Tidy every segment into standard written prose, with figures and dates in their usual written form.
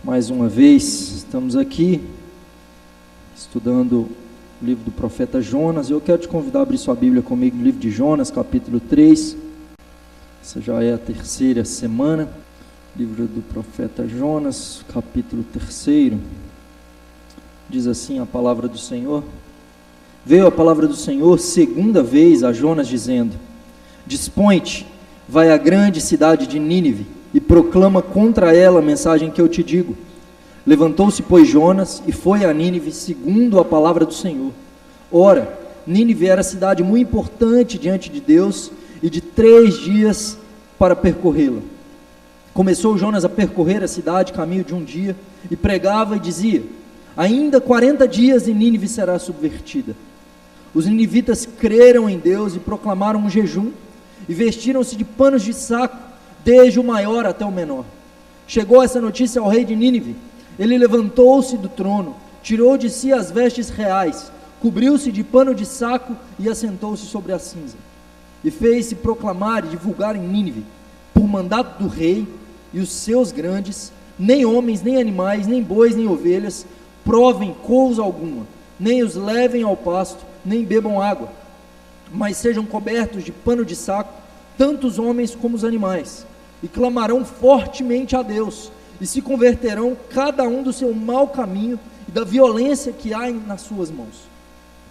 Mais uma vez, estamos aqui estudando o livro do profeta Jonas. Eu quero te convidar a abrir sua Bíblia comigo no livro de Jonas, capítulo 3. Essa já é a terceira semana. Livro do profeta Jonas, capítulo 3. Diz assim a palavra do Senhor: Veio a palavra do Senhor segunda vez a Jonas, dizendo: Dispõe-te, vai à grande cidade de Nínive e proclama contra ela a mensagem que eu te digo. Levantou-se, pois, Jonas e foi a Nínive segundo a palavra do Senhor. Ora, Nínive era cidade muito importante diante de Deus e de 3 dias para percorrê-la. Começou Jonas a percorrer a cidade, caminho de um dia, e pregava e dizia: ainda 40 dias e Nínive será subvertida. Os ninivitas creram em Deus e proclamaram um jejum, e vestiram-se de panos de saco, desde o maior até o menor. Chegou essa notícia ao rei de Nínive. Ele levantou-se do trono, tirou de si as vestes reais, cobriu-se de pano de saco e assentou-se sobre a cinza. E fez-se proclamar e divulgar em Nínive, por mandato do rei e os seus grandes: nem homens, nem animais, nem bois, nem ovelhas provem coisa alguma, nem os levem ao pasto, nem bebam água, mas sejam cobertos de pano de saco, tanto os homens como os animais, e clamarão fortemente a Deus, e se converterão cada um do seu mau caminho e da violência que há nas suas mãos.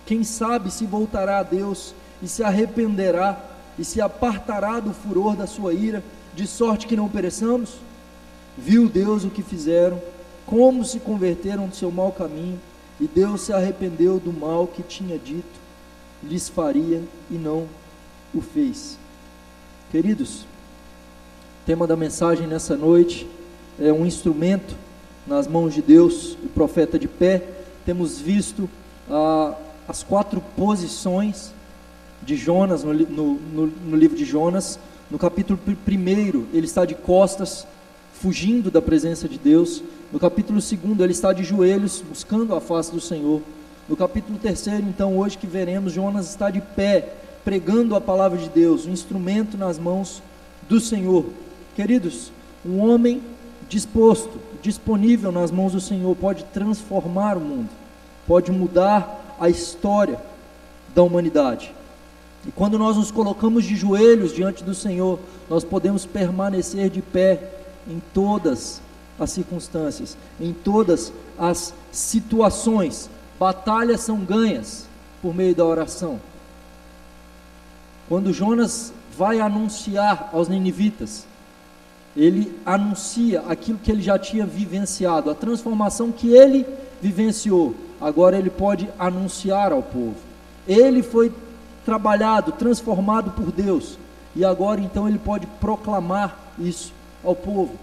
Quem sabe se voltará a Deus e se arrependerá e se apartará do furor da sua ira, de sorte que não pereçamos? Viu Deus o que fizeram, como se converteram do seu mau caminho, e Deus se arrependeu do mal que tinha dito lhes faria e não o fez. Queridos, o tema da mensagem nessa noite é um instrumento nas mãos de Deus, o profeta de pé. Temos visto as 4 posições de Jonas no livro de Jonas. No capítulo 1, ele está de costas, fugindo da presença de Deus. No capítulo 2, ele está de joelhos, buscando a face do Senhor. No capítulo 3, então, hoje que veremos, Jonas está de pé, pregando a palavra de Deus, um instrumento nas mãos do Senhor. Queridos, um homem disposto, disponível nas mãos do Senhor, pode transformar o mundo, pode mudar a história da humanidade. E quando nós nos colocamos de joelhos diante do Senhor, nós podemos permanecer de pé em todas as circunstâncias, em todas as situações. Batalhas são ganhas por meio da oração. Quando Jonas vai anunciar aos ninivitas, ele anuncia aquilo que ele já tinha vivenciado, a transformação que ele vivenciou. Agora ele pode anunciar ao povo. Ele foi trabalhado, transformado por Deus, e agora então ele pode proclamar isso ao povo.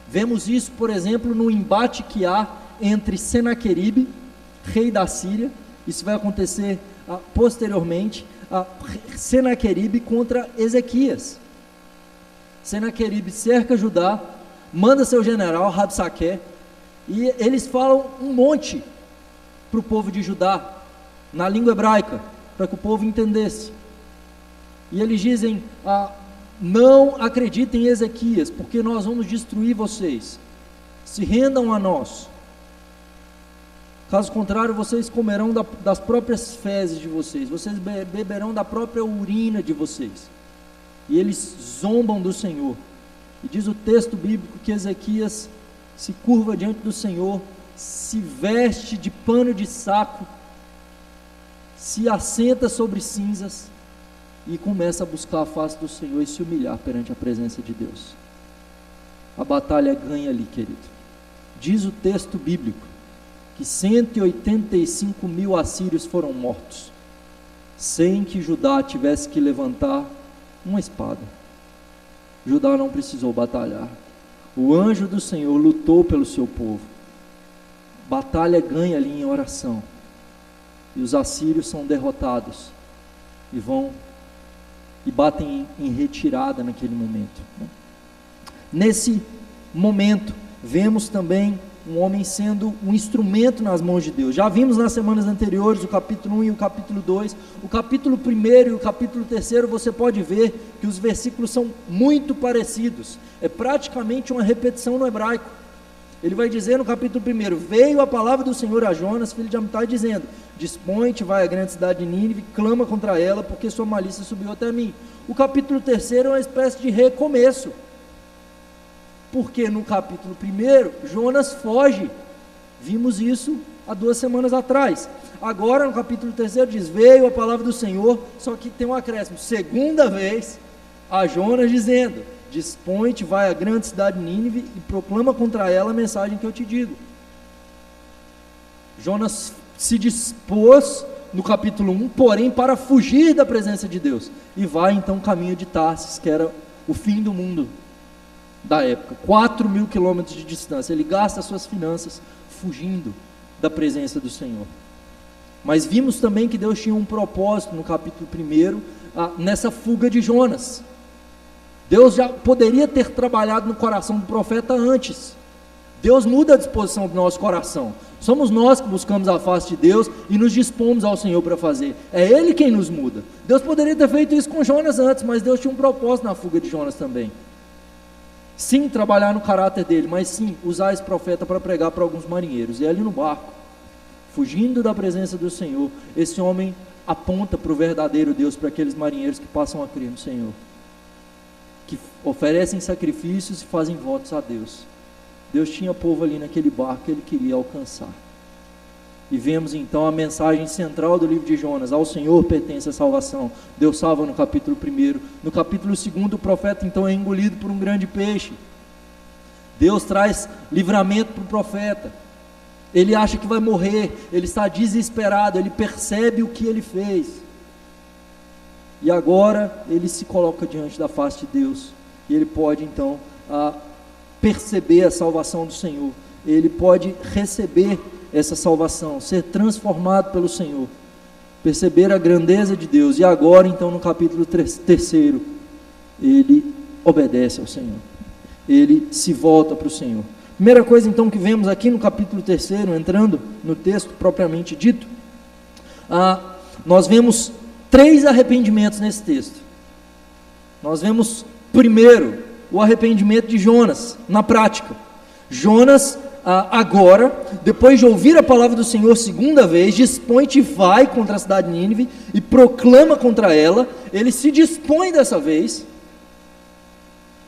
Vemos isso, por exemplo, no embate que há entre Senaqueribe, rei da Síria. Isso vai acontecer posteriormente. Senaqueribe contra Ezequias. Senaqueribe cerca Judá, manda seu general Rabsaqué, e eles falam um monte para o povo de Judá, na língua hebraica, para que o povo entendesse. E eles dizem: não acreditem em Ezequias, porque nós vamos destruir vocês. Se rendam a nós. Caso contrário, vocês comerão das próprias fezes de vocês, vocês beberão da própria urina de vocês. E eles zombam do Senhor. E diz o texto bíblico que Ezequias se curva diante do Senhor, se veste de pano de saco, se assenta sobre cinzas e começa a buscar a face do Senhor e se humilhar perante a presença de Deus. A batalha ganha ali, querido. Diz o texto bíblico que 185 mil assírios foram mortos, sem que Judá tivesse que levantar uma espada. Judá não precisou batalhar. O anjo do Senhor lutou pelo seu povo. Batalha ganha ali em oração. E os assírios são derrotados e vão e batem em retirada naquele momento. Nesse momento, vemos também um homem sendo um instrumento nas mãos de Deus. Já vimos nas semanas anteriores o capítulo 1 e o capítulo 2. O capítulo 1 e o capítulo 3, você pode ver que os versículos são muito parecidos. É praticamente uma repetição no hebraico. Ele vai dizer no capítulo 1: veio a palavra do Senhor a Jonas, filho de Amitai, dizendo: dispõe-te, vai à grande cidade de Nínive, clama contra ela, porque sua malícia subiu até mim. O capítulo 3 é uma espécie de recomeço, porque no capítulo 1 Jonas foge, vimos isso há 2 semanas atrás. Agora no capítulo 3 diz: veio a palavra do Senhor, só que tem um acréscimo, segunda vez a Jonas, dizendo: dispõe-te, vai à grande cidade de Nínive e proclama contra ela a mensagem que eu te digo. Jonas se dispôs no capítulo 1, porém para fugir da presença de Deus, e vai então caminho de Tarsis, que era o fim do mundo da época, 4.000 quilômetros de distância. Ele gasta suas finanças fugindo da presença do Senhor. Mas vimos também que Deus tinha um propósito no capítulo 1, nessa fuga de Jonas. Deus já poderia ter trabalhado no coração do profeta antes. Deus muda a disposição do nosso coração. Somos nós que buscamos a face de Deus e nos dispomos ao Senhor para fazer. É Ele quem nos muda. Deus poderia ter feito isso com Jonas antes, mas Deus tinha um propósito na fuga de Jonas também. Sim, trabalhar no caráter dele, mas sim, usar esse profeta para pregar para alguns marinheiros. E ali no barco, fugindo da presença do Senhor, esse homem aponta para o verdadeiro Deus, para aqueles marinheiros que passam a crer no Senhor, que oferecem sacrifícios e fazem votos a Deus. Deus tinha povo ali naquele barco que Ele queria alcançar. E vemos então a mensagem central do livro de Jonas: ao Senhor pertence a salvação. Deus salva no capítulo 1. No capítulo 2, o profeta então é engolido por um grande peixe. Deus traz livramento para o profeta. Ele acha que vai morrer, ele está desesperado, ele percebe o que ele fez. E agora ele se coloca diante da face de Deus, e ele pode então perceber a salvação do Senhor. Ele pode receber essa salvação, ser transformado pelo Senhor, perceber a grandeza de Deus. E agora então no capítulo 3, ele obedece ao Senhor, ele se volta para o Senhor. Primeira coisa então que vemos aqui no capítulo 3, entrando no texto propriamente dito, nós vemos 3 arrependimentos nesse texto. Nós vemos primeiro o arrependimento de Jonas, na prática. Jonas agora, depois de ouvir a palavra do Senhor segunda vez, dispõe-te e vai contra a cidade de Nínive e proclama contra ela. Ele se dispõe dessa vez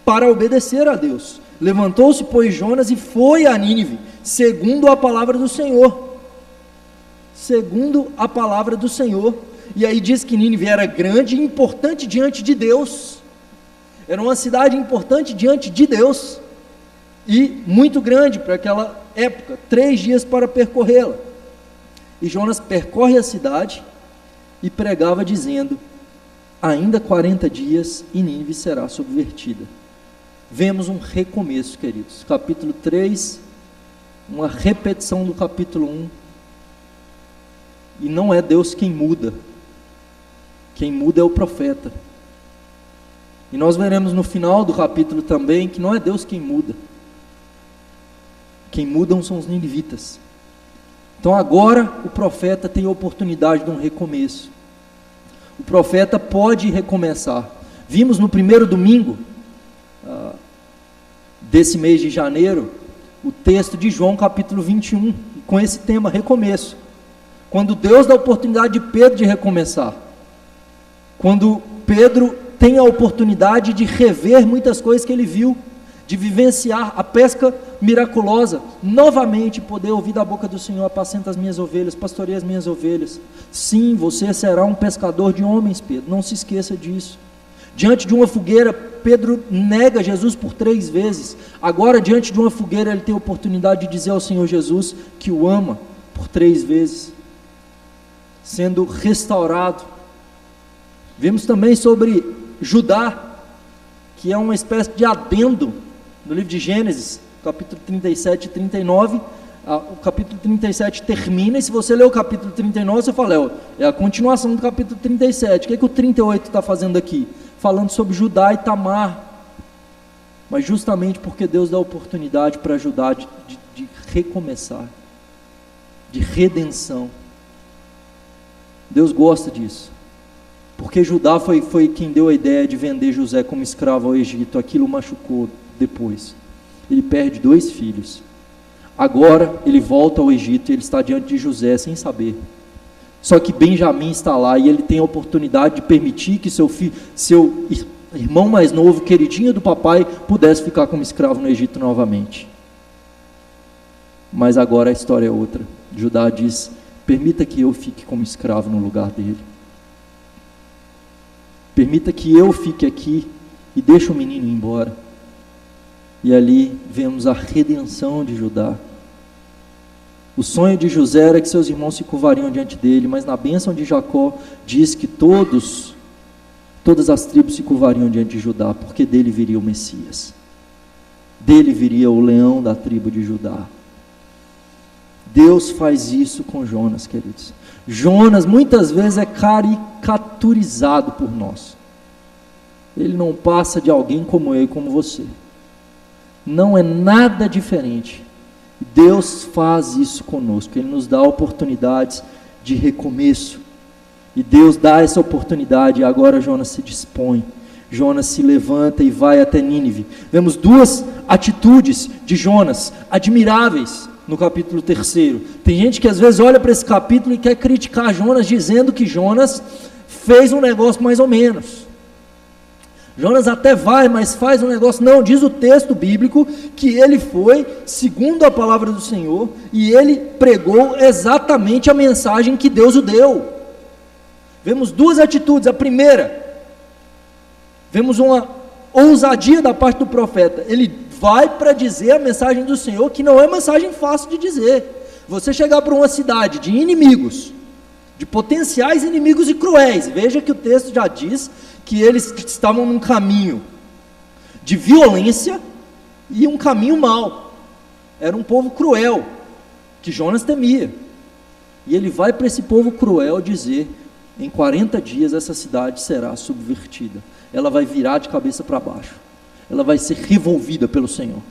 para obedecer a Deus. Levantou-se, pois, Jonas e foi a Nínive, segundo a palavra do Senhor. Segundo a palavra do Senhor. E aí diz que Nínive era grande e importante diante de Deus. Era uma cidade importante diante de Deus, e muito grande para aquela época, 3 dias para percorrê-la. E Jonas percorre a cidade e pregava dizendo: ainda 40 dias e Nínive será subvertida. Vemos um recomeço, queridos. Capítulo 3, uma repetição do capítulo 1. E não é Deus quem muda, quem muda é o profeta. E nós veremos no final do capítulo também que não é Deus quem muda. Quem mudam são os ninivitas. Então agora o profeta tem a oportunidade de um recomeço. O profeta pode recomeçar. Vimos no primeiro domingo desse mês de janeiro o texto de João capítulo 21, com esse tema, recomeço. Quando Deus dá a oportunidade de Pedro de recomeçar. Quando Pedro tem a oportunidade de rever muitas coisas que ele viu, de vivenciar a pesca miraculosa, novamente poder ouvir da boca do Senhor: apacenta as minhas ovelhas, pastoreia as minhas ovelhas. Sim, você será um pescador de homens, Pedro, não se esqueça disso. Diante de uma fogueira, Pedro nega Jesus por 3 vezes, agora diante de uma fogueira ele tem a oportunidade de dizer ao Senhor Jesus que o ama por 3 vezes, sendo restaurado. Vemos também sobre Judá, que é uma espécie de adendo no livro de Gênesis, capítulo 37 e 39, o capítulo 37 termina, e se você ler o capítulo 39, você fala, é a continuação do capítulo 37, o que o 38 está fazendo aqui? Falando sobre Judá e Tamar, mas justamente porque Deus dá oportunidade para Judá de recomeçar, de redenção. Deus gosta disso, porque Judá foi quem deu a ideia de vender José como escravo ao Egito. Aquilo o machucou depois. Ele perde 2 filhos, Agora ele volta ao Egito e ele está diante de José sem saber. Só que Benjamim está lá e ele tem a oportunidade de permitir que seu irmão mais novo, queridinho do papai, pudesse ficar como escravo no Egito novamente. Mas agora a história é outra. Judá diz: permita que eu fique como escravo no lugar dele. Permita que eu fique aqui e deixe o menino ir embora. E ali vemos a redenção de Judá. O sonho de José era que seus irmãos se curvariam diante dele, mas na bênção de Jacó diz que todas as tribos se curvariam diante de Judá, porque dele viria o Messias. Dele viria o leão da tribo de Judá. Deus faz isso com Jonas, queridos. Jonas muitas vezes é caricaturizado por nós. Ele não passa de alguém como eu e como você. Não é nada diferente. Deus faz isso conosco. Ele nos dá oportunidades de recomeço. E Deus dá essa oportunidade. E agora Jonas se dispõe. Jonas se levanta e vai até Nínive. Vemos duas atitudes de Jonas admiráveis no capítulo 3. Tem gente que às vezes olha para esse capítulo e quer criticar Jonas, dizendo que Jonas fez um negócio mais ou menos. Jonas até vai, mas faz um negócio. Não, diz o texto bíblico que ele foi segundo a palavra do Senhor e ele pregou exatamente a mensagem que Deus o deu. Vemos duas atitudes. A primeira, vemos uma ousadia da parte do profeta. Ele vai para dizer a mensagem do Senhor, que não é mensagem fácil de dizer. Você chegar para uma cidade de inimigos, de potenciais inimigos e cruéis, veja que o texto já diz que eles estavam num caminho de violência e um caminho mau. Era um povo cruel, que Jonas temia. E ele vai para esse povo cruel dizer: em 40 dias essa cidade será subvertida. Ela vai virar de cabeça para baixo. Ela vai ser revolvida pelo Senhor.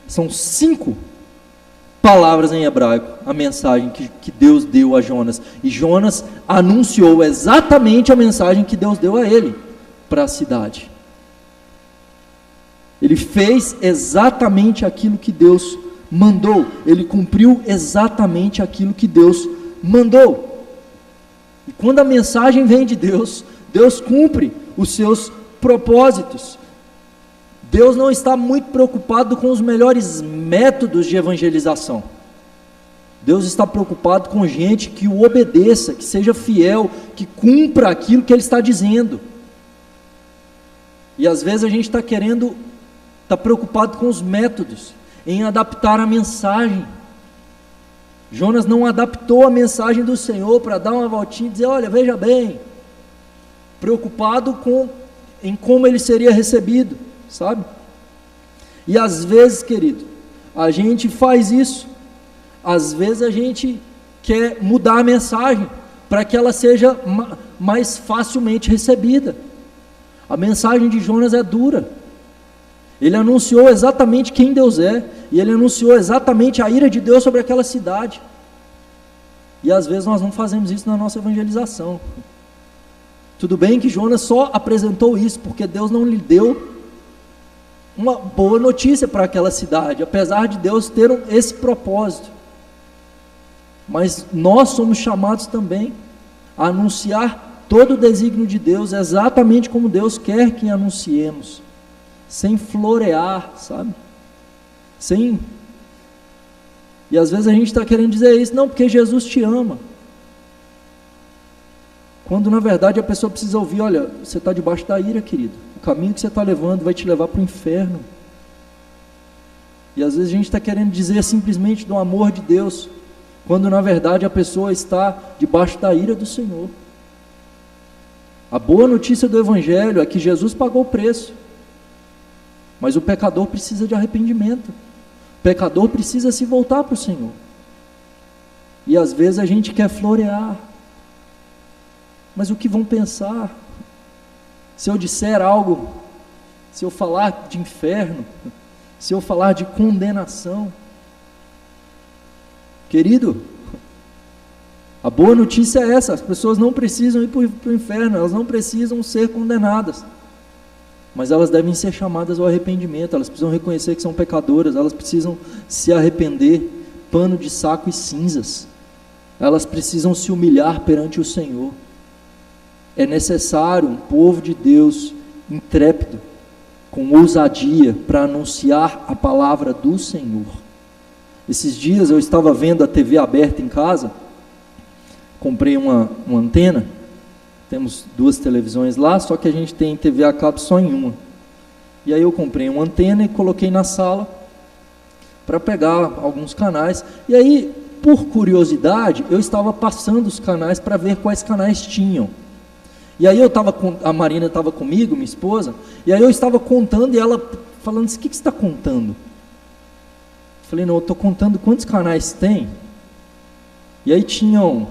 São 5 palavras em hebraico, a mensagem que Deus deu a Jonas. E Jonas anunciou exatamente a mensagem que Deus deu a ele, para a cidade. Ele fez exatamente aquilo que Deus mandou. Ele cumpriu exatamente aquilo que Deus mandou. E quando a mensagem vem de Deus, Deus cumpre os seus propósitos. Deus não está muito preocupado com os melhores métodos de evangelização. Deus está preocupado com gente que o obedeça, que seja fiel, que cumpra aquilo que Ele está dizendo. E às vezes a gente está preocupado com os métodos, em adaptar a mensagem. Jonas não adaptou a mensagem do Senhor para dar uma voltinha e dizer: olha, veja bem, preocupado em como ele seria recebido, sabe? E às vezes, querido, a gente faz isso. Às vezes a gente quer mudar a mensagem para que ela seja mais facilmente recebida. A mensagem de Jonas é dura. Ele anunciou exatamente quem Deus é, e ele anunciou exatamente a ira de Deus sobre aquela cidade. E às vezes nós não fazemos isso na nossa evangelização. Tudo bem que Jonas só apresentou isso porque Deus não lhe deu uma boa notícia para aquela cidade, apesar de Deus ter esse propósito. Mas nós somos chamados também a anunciar todo o desígnio de Deus exatamente como Deus quer que anunciemos, sem florear, sabe? E às vezes a gente está querendo dizer isso, não, porque Jesus te ama. Quando na verdade a pessoa precisa ouvir: olha, você está debaixo da ira, querido. O caminho que você está levando vai te levar para o inferno. E às vezes a gente está querendo dizer simplesmente do amor de Deus, quando na verdade a pessoa está debaixo da ira do Senhor. A boa notícia do Evangelho é que Jesus pagou o preço, mas o pecador precisa de arrependimento. O pecador precisa se voltar para o Senhor. E às vezes a gente quer florear. Mas o que vão pensar? Se eu disser algo, se eu falar de inferno, se eu falar de condenação? Querido, a boa notícia é essa: as pessoas não precisam ir para o inferno, elas não precisam ser condenadas. mas elas devem ser chamadas ao arrependimento, elas precisam reconhecer que são pecadoras, elas precisam se arrepender, pano de saco e cinzas, elas precisam se humilhar perante o Senhor. É necessário um povo de Deus intrépido, com ousadia, para anunciar a palavra do Senhor. Esses dias eu estava vendo a TV aberta em casa, comprei uma antena, temos 2 televisões lá, só que a gente tem TV a cabo só em uma. E aí eu comprei uma antena e coloquei na sala para pegar alguns canais. E aí, por curiosidade, eu estava passando os canais para ver quais canais tinham. E aí a Marina estava comigo, minha esposa, e aí eu estava contando e ela falando assim: o que você está contando? Eu falei: não, eu estou contando quantos canais tem. E aí tinham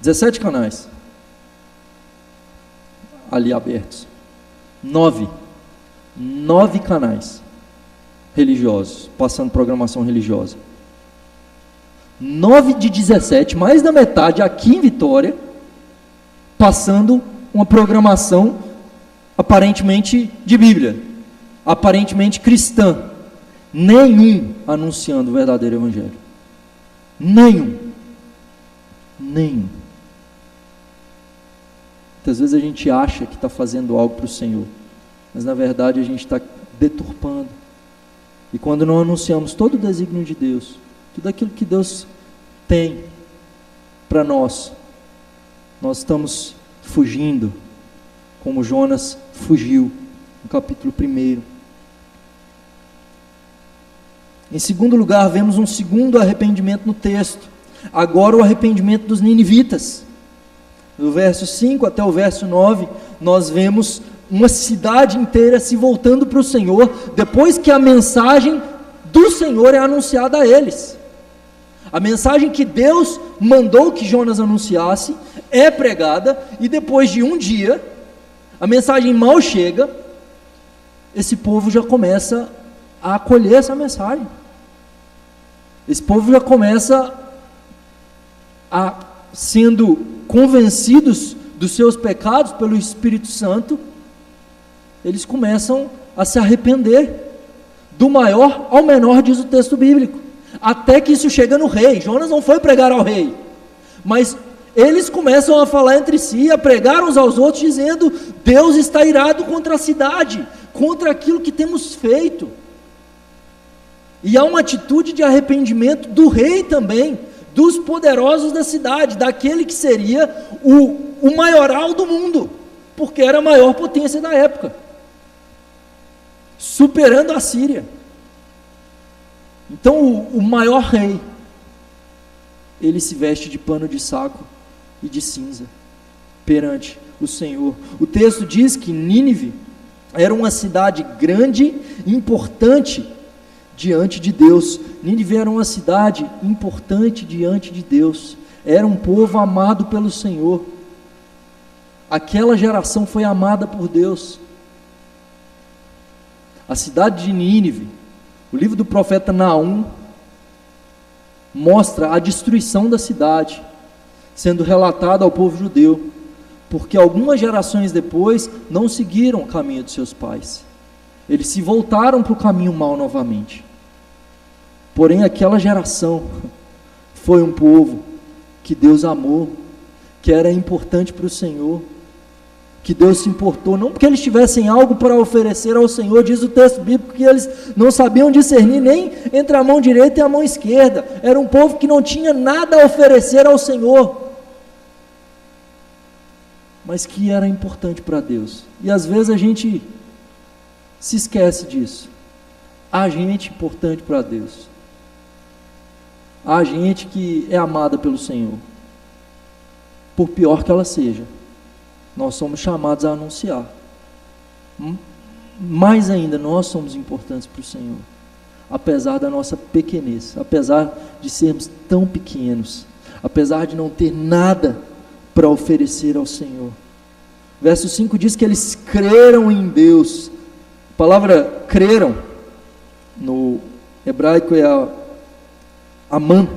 17 canais ali abertos, 9 canais religiosos, passando programação religiosa, 9 de 17, mais da metade aqui em Vitória, passando uma programação aparentemente de Bíblia, aparentemente cristã, nenhum anunciando o verdadeiro Evangelho, nenhum. Muitas vezes a gente acha que está fazendo algo para o Senhor, mas na verdade a gente está deturpando. E quando não anunciamos todo o desígnio de Deus, tudo aquilo que Deus tem para nós, nós estamos fugindo, como Jonas fugiu, no capítulo 1. Em segundo lugar, vemos um segundo arrependimento no texto, agora o arrependimento dos ninivitas. Do verso 5 até o verso 9, nós vemos uma cidade inteira se voltando para o Senhor, depois que a mensagem do Senhor é anunciada a eles. A mensagem que Deus mandou que Jonas anunciasse é pregada, e depois de um dia, a mensagem mal chega, esse povo já começa a acolher essa mensagem. Esse povo já começa a, sendo convencidos dos seus pecados pelo Espírito Santo, eles começam a se arrepender, do maior ao menor, diz o texto bíblico, até que isso chega no rei. Jonas não foi pregar ao rei, mas eles começam a falar entre si, a pregar uns aos outros, dizendo: Deus está irado contra a cidade, contra aquilo que temos feito. E há uma atitude de arrependimento do rei também, dos poderosos da cidade, daquele que seria o maioral do mundo, porque era a maior potência da época, superando a Síria. Então o maior rei, ele se veste de pano de saco e de cinza perante o Senhor. O texto diz que Nínive era uma cidade grande e importante diante de Deus. Nínive era uma cidade importante diante de Deus, era um povo amado pelo Senhor. Aquela geração foi amada por Deus. A cidade de Nínive, o livro do profeta Naum mostra a destruição da cidade sendo relatada ao povo judeu, porque algumas gerações depois não seguiram o caminho de seus pais, eles se voltaram para o caminho mau novamente. Porém aquela geração foi um povo que Deus amou, que era importante para o Senhor, que Deus se importou, não porque eles tivessem algo para oferecer ao Senhor, diz o texto bíblico que eles não sabiam discernir nem entre a mão direita e a mão esquerda, era um povo que não tinha nada a oferecer ao Senhor, mas que era importante para Deus. E às vezes a gente se esquece disso. Há gente importante para Deus, há gente que é amada pelo Senhor, por pior que ela seja, nós somos chamados a anunciar. Mais ainda, nós somos importantes para o Senhor, apesar da nossa pequenez, apesar de sermos tão pequenos, apesar de não ter nada para oferecer ao Senhor. Verso 5 diz que eles creram em Deus. A palavra creram no hebraico é aman,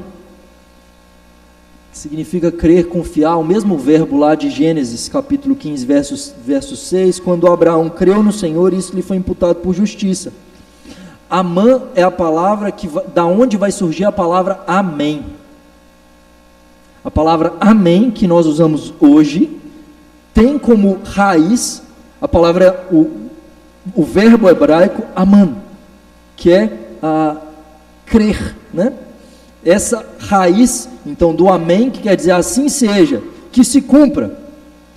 significa crer, confiar, o mesmo verbo lá de Gênesis, capítulo 15, verso 6, quando Abraão creu no Senhor, isso lhe foi imputado por justiça. Amã é a palavra da onde vai surgir a palavra amém. A palavra amém, que nós usamos hoje, tem como raiz a palavra, o verbo hebraico aman, que é crer, né? Essa raiz, então, do amém, que quer dizer assim seja, que se cumpra,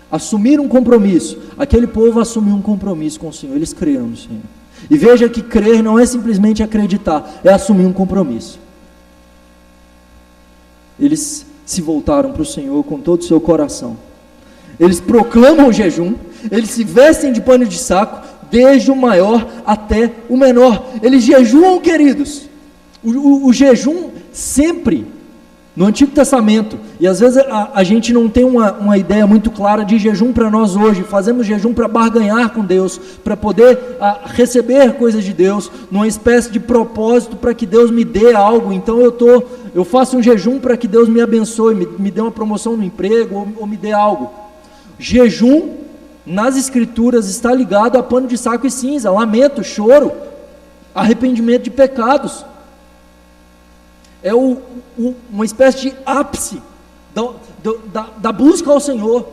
assumir um compromisso. Aquele povo assumiu um compromisso com o Senhor, eles creram no Senhor. E veja que crer não é simplesmente acreditar, é assumir um compromisso. Eles se voltaram para o Senhor com todo o seu coração. Eles proclamam o jejum, eles se vestem de pano de saco, desde o maior até o menor. Eles jejuam, queridos. O jejum sempre, no Antigo Testamento, e às vezes a gente não tem uma ideia muito clara de jejum para nós hoje. Fazemos jejum para barganhar com Deus, para poder receber coisas de Deus, numa espécie de propósito para que Deus me dê algo. Então eu faço um jejum para que Deus me abençoe, me dê uma promoção no emprego, ou me dê algo. Jejum nas Escrituras está ligado a pano de saco e cinza, lamento, choro, arrependimento de pecados. É uma espécie de ápice da busca ao Senhor.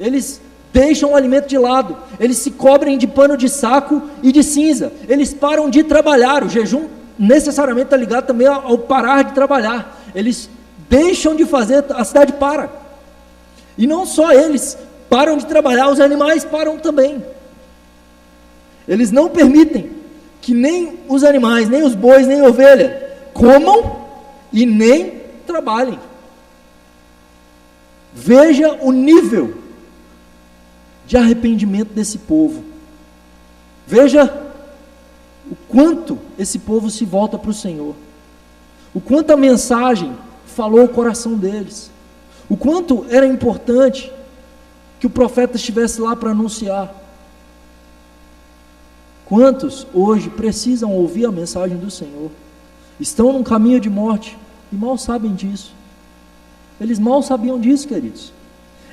Eles deixam o alimento de lado, eles se cobrem de pano de saco e de cinza, eles param de trabalhar. O jejum necessariamente está ligado também ao parar de trabalhar. Eles deixam de fazer, a cidade para. E não só eles param de trabalhar, os animais param também. Eles não permitem que nem os animais, nem os bois, nem a ovelha comam e nem trabalhem. Veja o nível de arrependimento desse povo. Veja o quanto esse povo se volta para o Senhor, o quanto a mensagem falou o coração deles, o quanto era importante que o profeta estivesse lá para anunciar. Quantos hoje precisam ouvir a mensagem do Senhor? Estão num caminho de morte e mal sabem disso. Eles mal sabiam disso, queridos.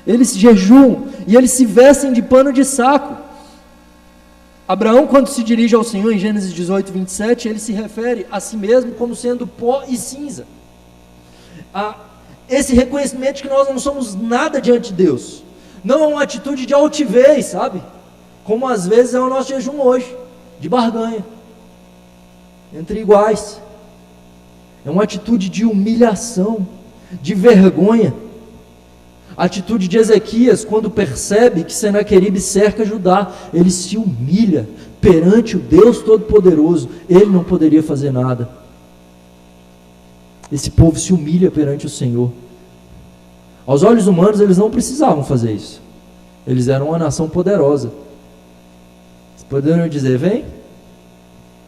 Eles jejuam e eles se vestem de pano de saco. Abraão, quando se dirige ao Senhor em Gênesis 18, 27, ele se refere a si mesmo como sendo pó e cinza. Esse reconhecimento de que nós não somos nada diante de Deus, não é uma atitude de altivez, sabe? Como às vezes é o nosso jejum hoje, de barganha, entre iguais. É uma atitude de humilhação, de vergonha. A atitude de Ezequias, quando percebe que Senaqueribe cerca Judá, ele se humilha perante o Deus Todo-Poderoso. Ele não poderia fazer nada. Esse povo se humilha perante o Senhor. Aos olhos humanos, eles não precisavam fazer isso. Eles eram uma nação poderosa. Vocês poderiam dizer: vem,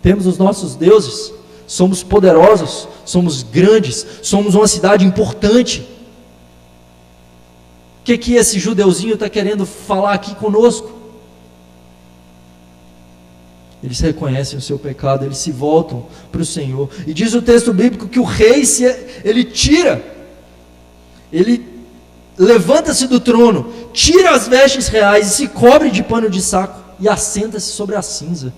temos os nossos deuses, somos poderosos, somos grandes, somos uma cidade importante. O que esse judeuzinho está querendo falar aqui conosco? Eles reconhecem o seu pecado, eles se voltam para o Senhor. E diz o texto bíblico que o rei, ele levanta-se do trono, tira as vestes reais e se cobre de pano de saco e assenta-se sobre a cinza.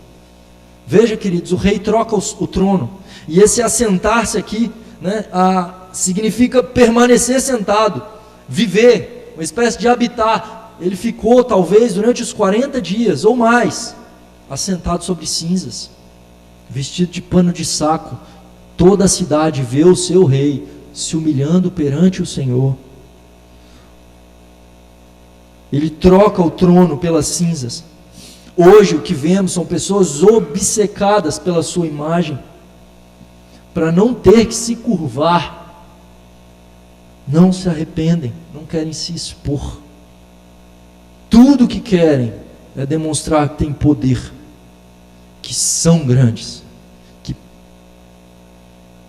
Veja, queridos, o rei troca o trono. E esse assentar-se aqui, né, significa permanecer sentado, viver, uma espécie de habitar. Ele ficou talvez durante os 40 dias ou mais, assentado sobre cinzas, vestido de pano de saco. Toda a cidade vê o seu rei se humilhando perante o Senhor. Ele troca o trono pelas cinzas. Hoje o que vemos são pessoas obcecadas pela sua imagem, para não ter que se curvar, não se arrependem, não querem se expor. Tudo o que querem é demonstrar que têm poder, que são grandes, que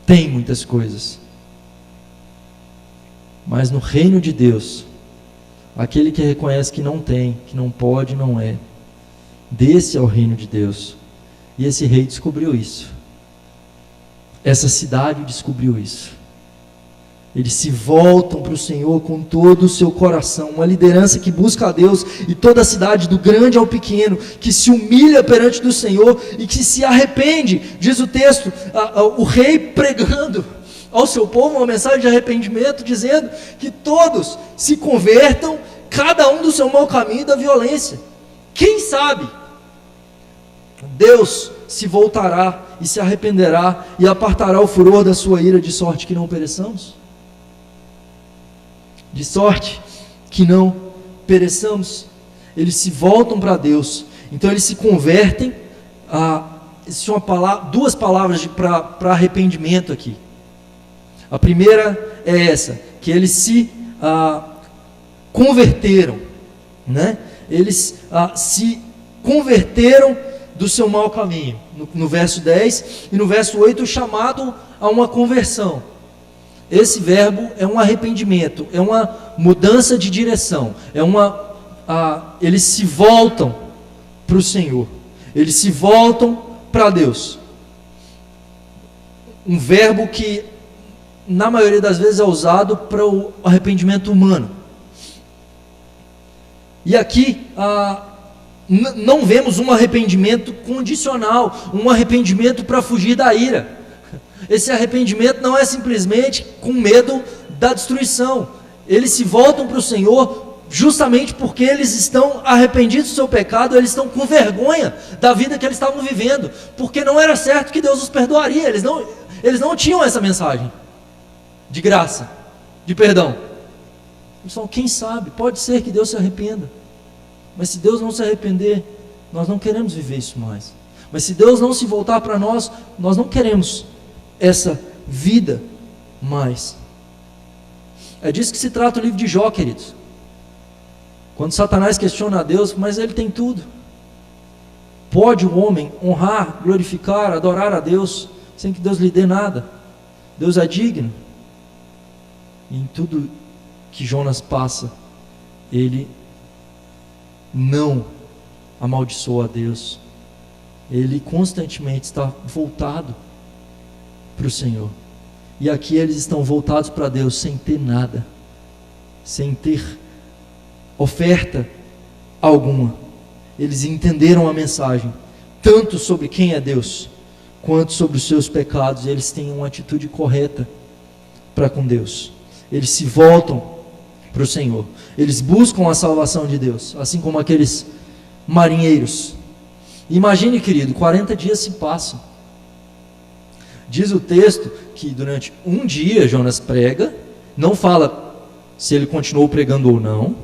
têm muitas coisas. Mas no reino de Deus, aquele que reconhece que não tem, que não pode, não é, desse é o reino de Deus. E esse rei descobriu isso. Essa cidade descobriu isso. Eles se voltam para o Senhor com todo o seu coração. Uma liderança que busca a Deus, e toda a cidade, do grande ao pequeno, que se humilha perante do Senhor e que se arrepende. Diz o texto, o rei pregando ao seu povo uma mensagem de arrependimento, dizendo que todos se convertam, cada um do seu mau caminho e da violência. Quem sabe Deus se voltará e se arrependerá e apartará o furor da sua ira, de sorte que não pereçamos? De sorte que não pereçamos. Eles se voltam para Deus, então eles se convertem. Existem duas palavras para arrependimento aqui. A primeira é essa, que eles se converteram, né? Eles se converteram do seu mau caminho, no verso 10, e no verso 8, o chamado a uma conversão. Esse verbo é um arrependimento, é uma mudança de direção, eles se voltam para o Senhor, eles se voltam para Deus. Um verbo que, na maioria das vezes, é usado para o arrependimento humano. E aqui, não vemos um arrependimento condicional, um arrependimento para fugir da ira. Esse arrependimento não é simplesmente com medo da destruição. Eles se voltam para o Senhor justamente porque eles estão arrependidos do seu pecado, eles estão com vergonha da vida que eles estavam vivendo, porque não era certo que Deus os perdoaria. Eles não tinham essa mensagem de graça, de perdão. Então, quem sabe, pode ser que Deus se arrependa, mas se Deus não se arrepender, nós não queremos viver isso mais. Mas se Deus não se voltar para nós, nós não queremos essa vida mais. É disso que se trata o livro de Jó, queridos. Quando Satanás questiona a Deus, mas ele tem tudo. Pode o homem honrar, glorificar, adorar a Deus sem que Deus lhe dê nada? Deus é digno. E em tudo que Jonas passa, ele não amaldiçoa a Deus. Ele constantemente está voltado para o Senhor. E aqui eles estão voltados para Deus sem ter nada, sem ter oferta alguma. Eles entenderam a mensagem, tanto sobre quem é Deus, quanto sobre os seus pecados. E eles têm uma atitude correta para com Deus. Eles se voltam para o Senhor. Eles buscam a salvação de Deus, assim como aqueles marinheiros. Imagine, querido, 40 dias se passam. Diz o texto que durante um dia Jonas prega, não fala se ele continuou pregando ou não,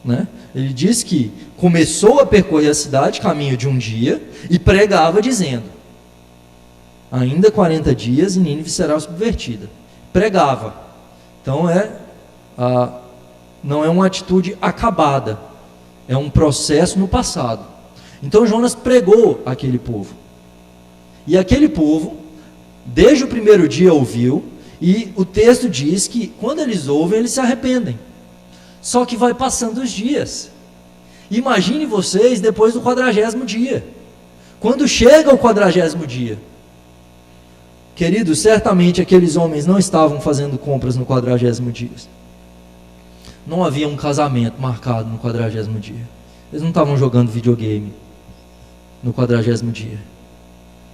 né? Ele diz que começou a percorrer a cidade, caminho de um dia, e pregava dizendo: ainda 40 dias e Nínive será subvertida. Pregava. Então não é uma atitude acabada, é um processo no passado. Então Jonas pregou àquele povo. E aquele povo, desde o primeiro dia, ouviu, e o texto diz que quando eles ouvem, eles se arrependem. Só que vai passando os dias. Imagine vocês depois do 40º dia. Quando chega o 40º dia, queridos, certamente aqueles homens não estavam fazendo compras no 40º dia. Não havia um casamento marcado no 40º dia. Eles não estavam jogando videogame no 40º dia.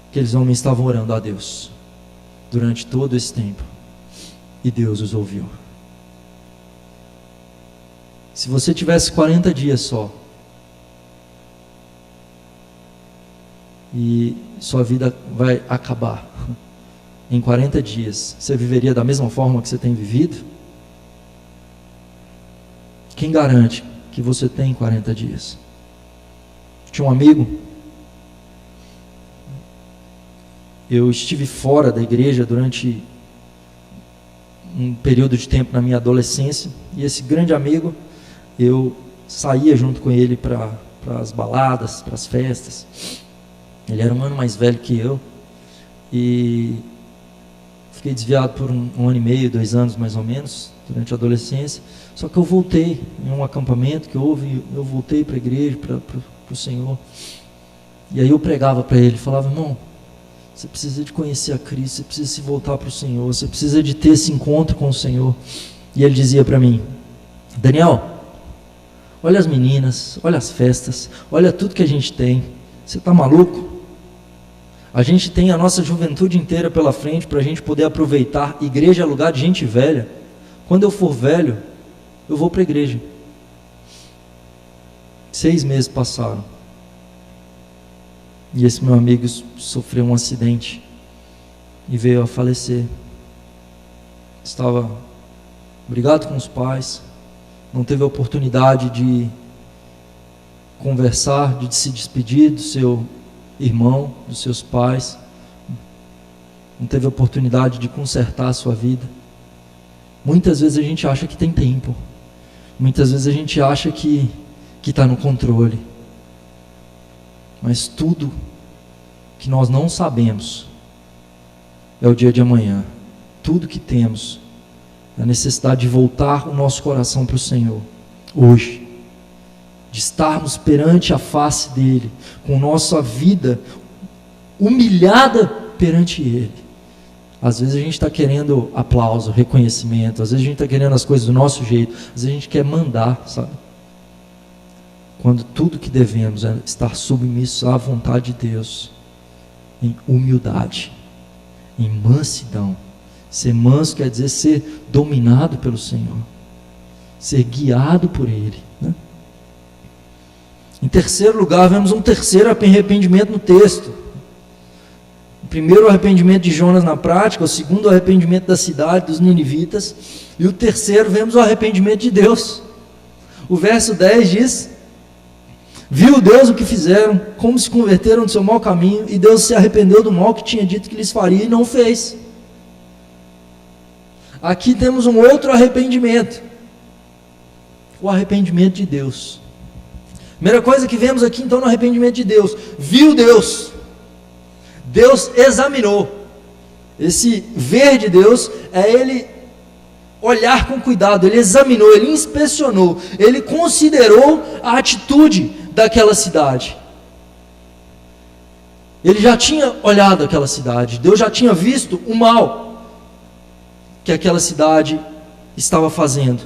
Aqueles homens estavam orando a Deus durante todo esse tempo, e Deus os ouviu. Se você tivesse 40 dias só, e sua vida vai acabar em 40 dias, você viveria da mesma forma que você tem vivido? Quem garante que você tem 40 dias? Tinha um amigo, eu estive fora da igreja durante um período de tempo na minha adolescência, e esse grande amigo, eu saía junto com ele para as baladas, para as festas. Ele era um ano mais velho que eu, e fiquei desviado por um ano e meio, 2 anos mais ou menos, durante a adolescência. Só que eu voltei em um acampamento que houve, eu voltei para a igreja, para o Senhor. E aí eu pregava para ele, falava: irmão, Você precisa de conhecer a Cristo, você precisa se voltar para o Senhor, você precisa de ter esse encontro com o Senhor. E ele dizia para mim: Daniel, olha as meninas, olha as festas, olha tudo que a gente tem. Você está maluco? A gente tem a nossa juventude inteira pela frente para a gente poder aproveitar. Igreja é lugar de gente velha. Quando eu for velho, eu vou para a igreja. 6 meses passaram. E esse meu amigo sofreu um acidente e veio a falecer. Estava brigado com os pais, não teve a oportunidade de conversar, de se despedir do seu irmão, dos seus pais, não teve a oportunidade de consertar a sua vida. Muitas vezes a gente acha que tem tempo, muitas vezes a gente acha que está no controle, mas tudo que nós não sabemos é o dia de amanhã. Tudo que temos é a necessidade de voltar o nosso coração para o Senhor hoje, de estarmos perante a face dEle, com nossa vida humilhada perante Ele. Às vezes a gente está querendo aplauso, reconhecimento, às vezes a gente está querendo as coisas do nosso jeito, às vezes a gente quer mandar, sabe? Quando tudo que devemos é estar submissos à vontade de Deus, em humildade, em mansidão. Ser manso quer dizer ser dominado pelo Senhor, ser guiado por Ele, né? Em terceiro lugar, vemos um terceiro arrependimento no texto. O primeiro, o arrependimento de Jonas na prática. O segundo, o arrependimento da cidade, dos ninivitas. E o terceiro, vemos o arrependimento de Deus. O verso 10 diz: viu Deus o que fizeram, como se converteram do seu mau caminho, e Deus se arrependeu do mal que tinha dito que lhes faria, e não fez. Aqui temos um outro arrependimento, o arrependimento de Deus. Primeira coisa que vemos aqui então no arrependimento de Deus: viu Deus, Deus examinou. Esse ver de Deus é Ele olhar com cuidado, Ele examinou, Ele inspecionou, Ele considerou a atitude daquela cidade. Ele já tinha olhado aquela cidade, Deus já tinha visto o mal que aquela cidade estava fazendo,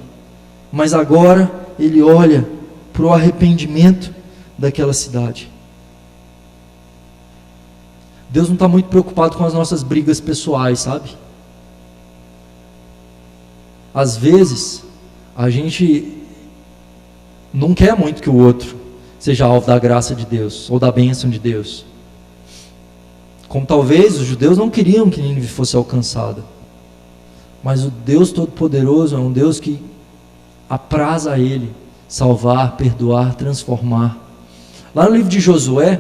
mas agora Ele olha para o arrependimento daquela cidade. Deus não está muito preocupado com as nossas brigas pessoais, sabe? Às vezes a gente não quer muito que o outro seja alvo da graça de Deus, ou da bênção de Deus, como talvez os judeus não queriam que Nínive fosse alcançada. Mas o Deus Todo-Poderoso é um Deus que apraz a Ele salvar, perdoar, transformar. Lá no livro de Josué,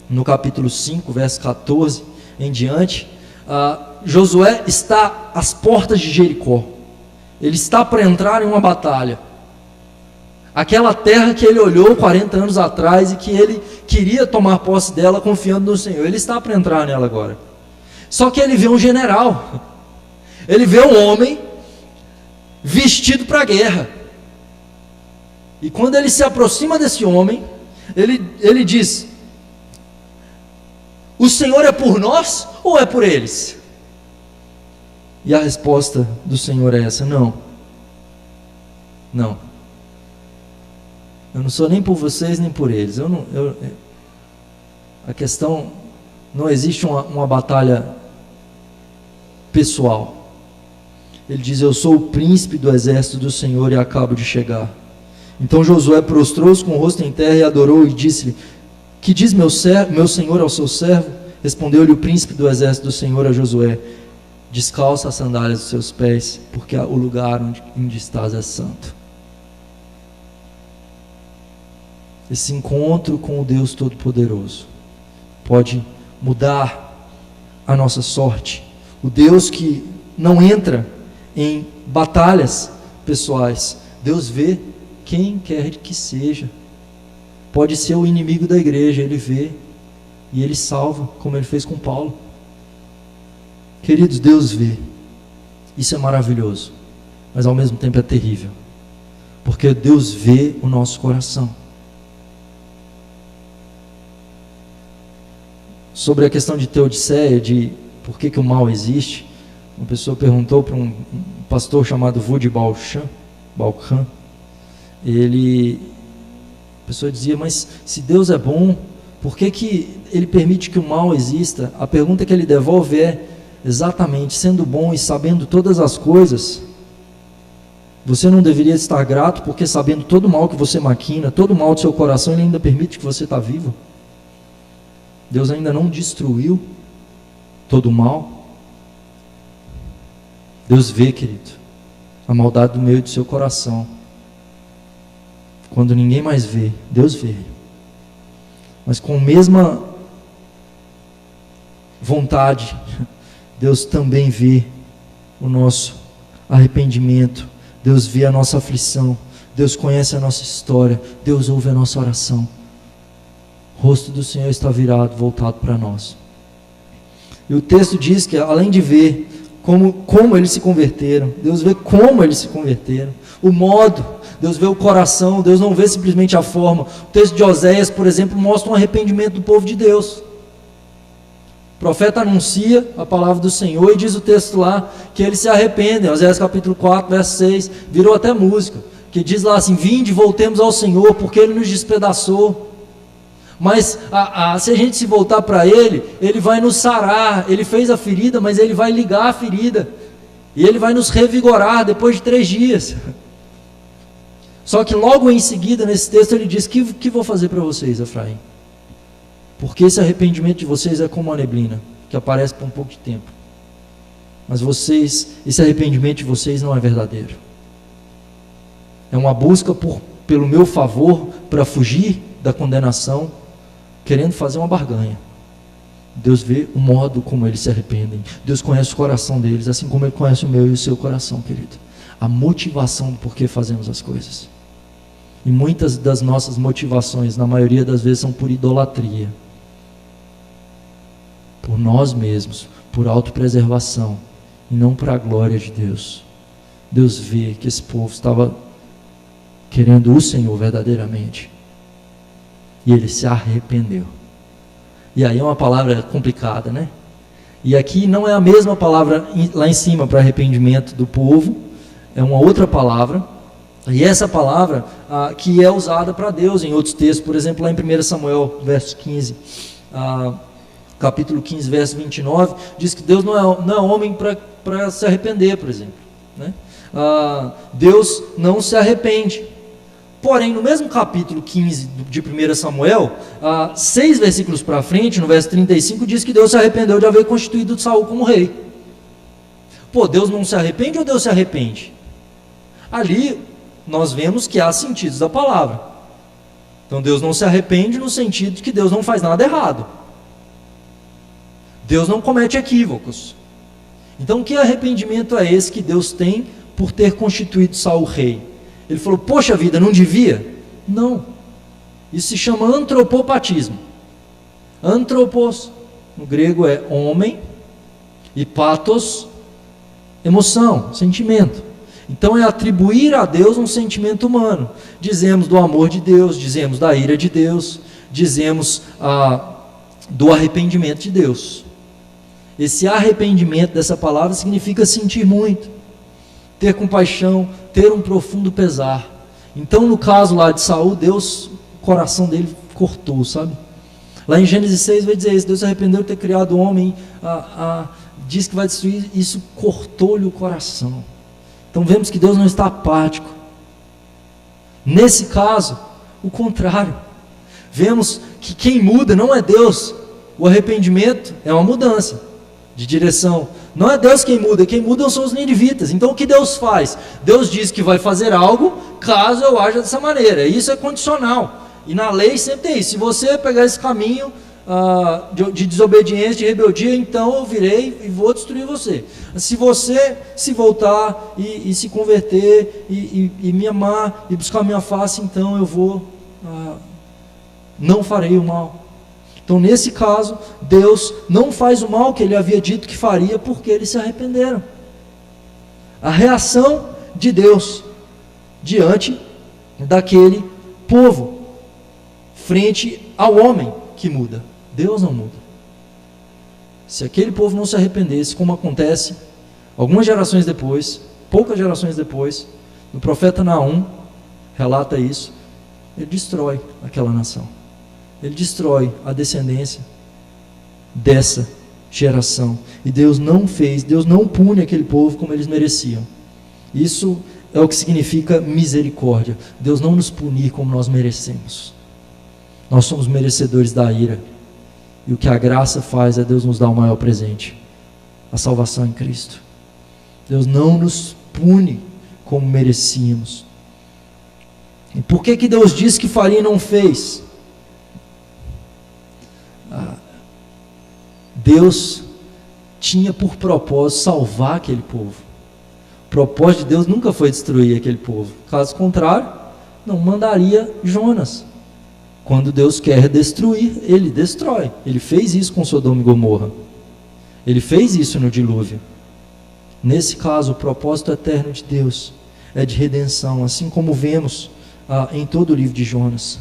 no capítulo 5, verso 14 em diante, Josué está às portas de Jericó. Ele está para entrar em uma batalha. Aquela terra que ele olhou 40 anos atrás e que ele queria tomar posse dela confiando no Senhor. Ele está para entrar nela agora. Só que ele vê um general. Ele vê um homem vestido para a guerra. E quando ele se aproxima desse homem, ele diz: o Senhor é por nós ou é por eles? E a resposta do Senhor é essa: não. Não. Eu não sou nem por vocês nem por eles. A questão, não existe uma batalha pessoal. Ele diz: eu sou o príncipe do exército do Senhor e acabo de chegar. Então Josué prostrou-se com o rosto em terra e adorou e disse-lhe: que diz meu senhor ao seu servo? Respondeu-lhe o príncipe do exército do Senhor a Josué: descalça as sandálias dos seus pés, porque o lugar onde estás é santo. Esse encontro com o Deus Todo-Poderoso pode mudar a nossa sorte. O Deus que não entra em batalhas pessoais. Deus vê quem quer que seja. Pode ser o inimigo da igreja, Ele vê e Ele salva, como Ele fez com Paulo. Queridos, Deus vê. Isso é maravilhoso, mas ao mesmo tempo é terrível, porque Deus vê o nosso coração. sobre a questão de Teodiceia, de por que o mal existe. Uma pessoa perguntou para um pastor chamado Woody Balchan. A pessoa dizia, mas se Deus é bom, por que Ele permite que o mal exista? A pergunta que ele devolve é, exatamente, sendo bom e sabendo todas as coisas, você não deveria estar grato, porque sabendo todo o mal que você maquina, todo o mal do seu coração, Ele ainda permite que você está vivo? Deus ainda não destruiu todo o mal? Deus vê, querido, a maldade do meu e do seu coração. Quando ninguém mais vê, Deus vê. Mas com a mesma vontade, Deus também vê o nosso arrependimento. Deus vê a nossa aflição. Deus conhece a nossa história. Deus ouve a nossa oração. O rosto do Senhor está virado, voltado para nós. E o texto diz que, além de ver como eles se converteram, Deus vê como eles se converteram, o modo, Deus vê o coração, Deus não vê simplesmente a forma. O texto de Oséias, por exemplo, mostra um arrependimento do povo de Deus. O profeta anuncia a palavra do Senhor e diz o texto lá que eles se arrependem. Oséias capítulo 4, verso 6, virou até música, que diz lá assim: vinde, voltemos ao Senhor, porque Ele nos despedaçou. Mas se a gente se voltar para Ele, Ele vai nos sarar. Ele fez a ferida, mas Ele vai ligar a ferida, e Ele vai nos revigorar depois de 3 dias. Só que logo em seguida, nesse texto, Ele diz: que vou fazer para vocês, Efraim? Porque esse arrependimento de vocês é como uma neblina, que aparece por um pouco de tempo. Mas esse arrependimento de vocês não é verdadeiro. É uma busca pelo meu favor, para fugir da condenação, querendo fazer uma barganha. Deus vê o modo como eles se arrependem. Deus conhece o coração deles, assim como Ele conhece o meu e o seu coração, querido. A motivação do porquê fazemos as coisas. E muitas das nossas motivações, na maioria das vezes, são por idolatria, por nós mesmos, por autopreservação, e não para a glória de Deus. Deus vê que esse povo estava querendo o Senhor verdadeiramente, e ele se arrependeu. E aí é uma palavra complicada, né? E aqui não é a mesma palavra lá em cima para arrependimento do povo, é uma outra palavra. E essa palavra que é usada para Deus em outros textos, por exemplo, lá em 1 Samuel, verso 15, capítulo 15, verso 29, diz que Deus não é homem para se arrepender, por exemplo, né? Deus não se arrepende. Porém, no mesmo capítulo 15 de 1 Samuel, 6 versículos para frente, no verso 35, diz que Deus se arrependeu de haver constituído Saul como rei. Deus não se arrepende ou Deus se arrepende? Ali nós vemos que há sentidos da palavra. Então Deus não se arrepende no sentido de que Deus não faz nada errado. Deus não comete equívocos. Então que arrependimento é esse que Deus tem por ter constituído Saul rei? Ele falou: poxa vida, não devia? Não. Isso se chama antropopatismo. Antropos, no grego é homem, e patos, emoção, sentimento. Então é atribuir a Deus um sentimento humano. Dizemos do amor de Deus, dizemos da ira de Deus, dizemos do arrependimento de Deus. Esse arrependimento dessa palavra significa sentir muito, ter compaixão, ter um profundo pesar. Então no caso lá de Saul, Deus, o coração dele cortou, sabe? Lá em Gênesis 6 vai dizer isso: Deus se arrependeu de ter criado o homem, diz que vai destruir, isso cortou-lhe o coração. Então vemos que Deus não está apático. Nesse caso, o contrário. Vemos que quem muda não é Deus. O arrependimento é uma mudança de direção. Não é Deus quem mudam são os ninivitas. Então o que Deus faz? Deus diz que vai fazer algo caso eu haja dessa maneira. Isso é condicional. E na lei sempre tem isso. Se você pegar esse caminho de desobediência, de rebeldia, então eu virei e vou destruir você. Se você se voltar e se converter e me amar e buscar a minha face, então eu vou não farei o mal. Então nesse caso, Deus não faz o mal que Ele havia dito que faria, porque eles se arrependeram. A reação de Deus diante daquele povo, frente ao homem que muda. Deus não muda. se aquele povo não se arrependesse, como acontece algumas gerações depois, poucas gerações depois, o profeta Naum relata isso, ele destrói aquela nação, ele destrói a descendência dessa geração, e Deus não pune aquele povo como eles mereciam. Isso é o que significa misericórdia, Deus não nos punir como nós merecemos. Nós somos merecedores da ira, e o que a graça faz é Deus nos dar o maior presente, a salvação em Cristo. Deus não nos pune como merecíamos. E por que Deus disse que faria e não fez? Deus tinha por propósito salvar aquele povo. O propósito de Deus nunca foi destruir aquele povo. Caso contrário, não mandaria Jonas. Quando Deus quer destruir, Ele destrói. Ele fez isso com Sodoma e Gomorra. Ele fez isso no dilúvio. Nesse caso, o propósito eterno de Deus é de redenção, assim como vemos em todo o livro de Jonas.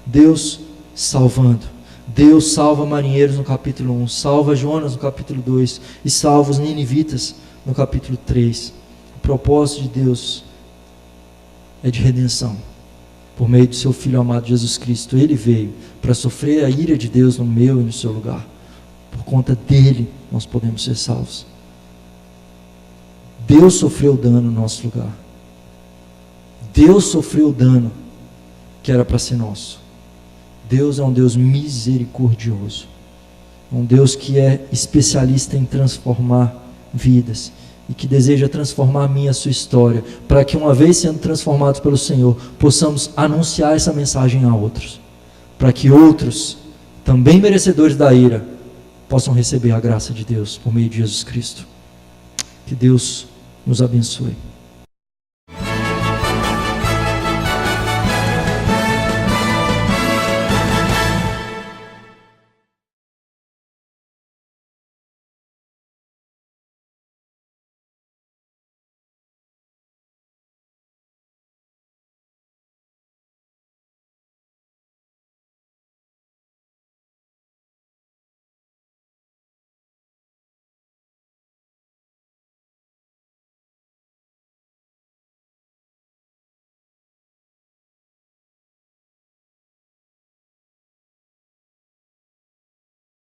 Deus salvando. Deus salva marinheiros no capítulo 1, salva Jonas no capítulo 2 e salva os ninivitas no capítulo 3. O propósito de Deus é de redenção. Por meio do seu Filho amado Jesus Cristo, Ele veio para sofrer a ira de Deus no meu e no seu lugar. Por conta dEle, nós podemos ser salvos. Deus sofreu dano no nosso lugar. Deus sofreu o dano que era para ser nosso. Deus é um Deus misericordioso. Um Deus que é especialista em transformar vidas. E que deseja transformar a minha e a sua história, para que uma vez sendo transformados pelo Senhor, possamos anunciar essa mensagem a outros, para que outros, também merecedores da ira, possam receber a graça de Deus, por meio de Jesus Cristo. Que Deus nos abençoe.